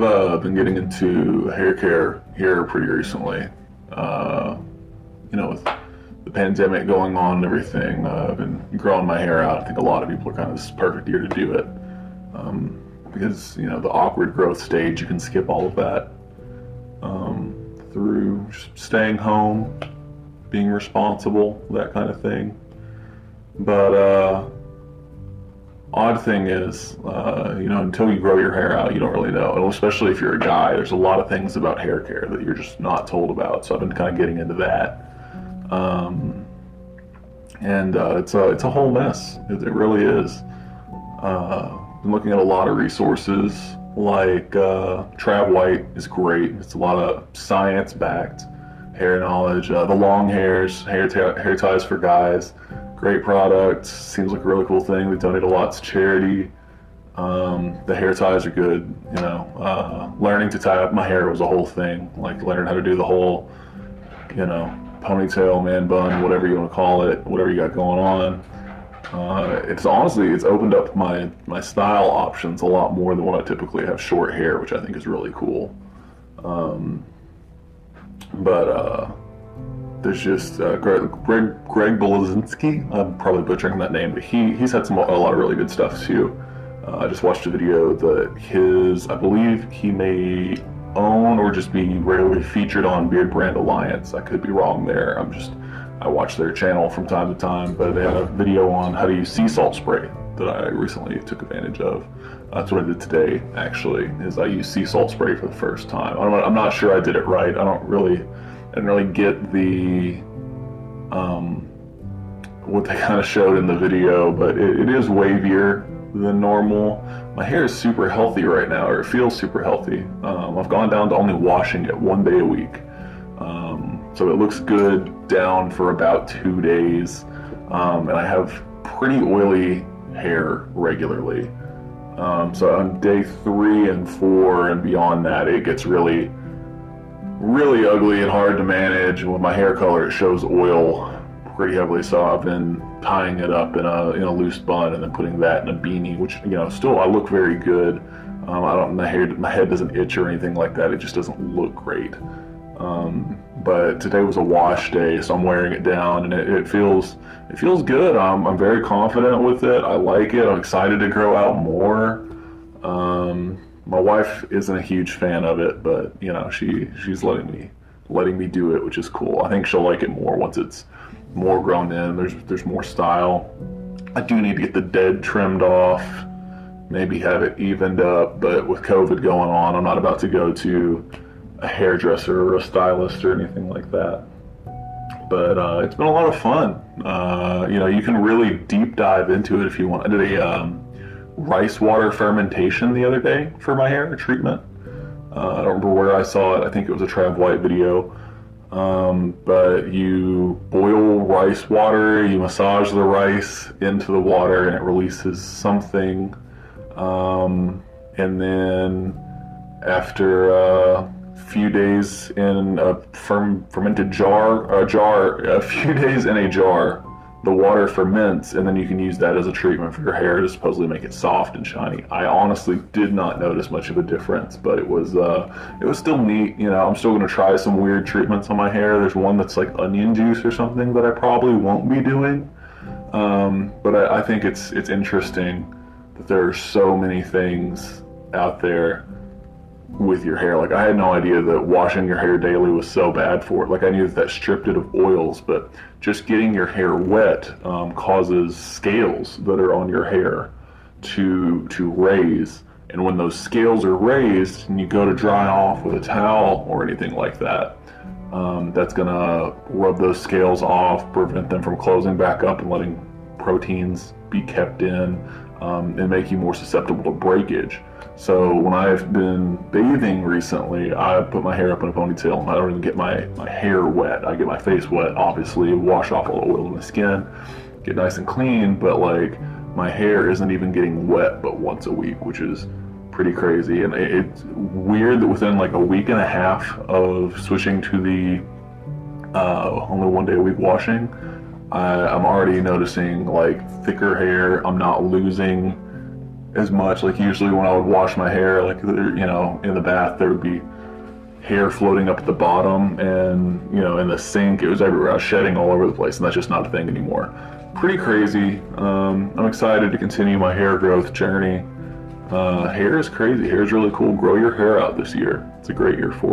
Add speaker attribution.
Speaker 1: I've been getting into hair care here pretty recently. With the pandemic going on and everything, I've been growing my hair out. I think a lot of people are kind of this perfect year to do it. Because, the awkward growth stage, you can skip all of that through just staying home, being responsible, that kind of thing. But odd thing is, until you grow your hair out, you don't really know. And especially if you're a guy, there's a lot of things about hair care that you're just not told about. So I've been kind of getting into that. It's a whole mess. It really is. Been looking at a lot of resources, like Trav White is great. It's a lot of science-backed hair knowledge. The Longhairs, hair ties for guys. Great product. Seems like a really cool thing. They donate a lot to charity. The hair ties are good. Learning to tie up my hair was a whole thing. Like learning how to do the whole, ponytail, man bun, whatever you want to call it, whatever you got going on. It's opened up my style options a lot more than when I typically have short hair, which I think is really cool. There's just Greg Belizinski. I'm probably butchering that name, but he's had a lot of really good stuff too. I just watched a video that I believe he may own or just be rarely featured on Beardbrand Alliance. I could be wrong there. I watch their channel from time to time, but they had a video on how to use sea salt spray that I recently took advantage of. That's what I did today, actually, is I used sea salt spray for the first time. I'm not sure I did it right. I didn't really get the what they kind of showed in the video, but it is wavier than normal. My hair is super healthy right now, or it feels super healthy. I've gone down to only washing it 1 day a week. So it looks good down for about 2 days. And I have pretty oily hair regularly. So on day 3 and 4 and beyond that, it gets really, really ugly and hard to manage. And with my hair color, it shows oil pretty heavily. So I've been tying it up in a loose bun and then putting that in a beanie, which, still I look very good. My head doesn't itch or anything like that. It just doesn't look great. But today was a wash day, so I'm wearing it down, and it feels good. I'm very confident with it. I like it. I'm excited to grow out more. My wife isn't a huge fan of it, but she's letting me do it, which is cool. I think she'll like it more once it's more grown in. There's more style. I do need to get the dead trimmed off, maybe have it evened up, but with COVID going on, I'm not about to go to a hairdresser or a stylist or anything like that. But it's been a lot of fun. You can really deep dive into it if you want. I did a rice water fermentation the other day for my hair, a treatment. I don't remember where I saw it. I think it was a Trav White video. But you boil rice water, you massage the rice into the water, and it releases something. And then after a few days in a fermented jar, a few days in a jar, the water ferments, and then you can use that as a treatment for your hair to supposedly make it soft and shiny. I honestly did not notice much of a difference, but it was still neat. I'm still going to try some weird treatments on my hair. There's one that's like onion juice or something that I probably won't be doing. But I think it's interesting that there are so many things out there with your hair. Like, I had no idea that washing your hair daily was so bad for it. Like, I knew that stripped it of oils, but just getting your hair wet causes scales that are on your hair to raise. And when those scales are raised and you go to dry off with a towel or anything like that, that's gonna rub those scales off, prevent them from closing back up and letting proteins be kept in, and make you more susceptible to breakage. So when I've been bathing recently, I put my hair up in a ponytail, and I don't even get my hair wet. I get my face wet, obviously, wash off all the oil in my skin, get nice and clean, but like my hair isn't even getting wet but once a week, which is pretty crazy. And it's weird that within like a week and a half of switching to the only 1 day a week washing, I'm already noticing like thicker hair. I'm not losing as much. Like usually when I would wash my hair, like, you know, in the bath, there would be hair floating up at the bottom, and, you know, in the sink, it was everywhere. I was shedding all over the place, and that's just not a thing anymore. Pretty crazy. I'm excited to continue my hair growth journey. Hair is crazy. Hair is really cool. Grow your hair out this year. It's a great year for it.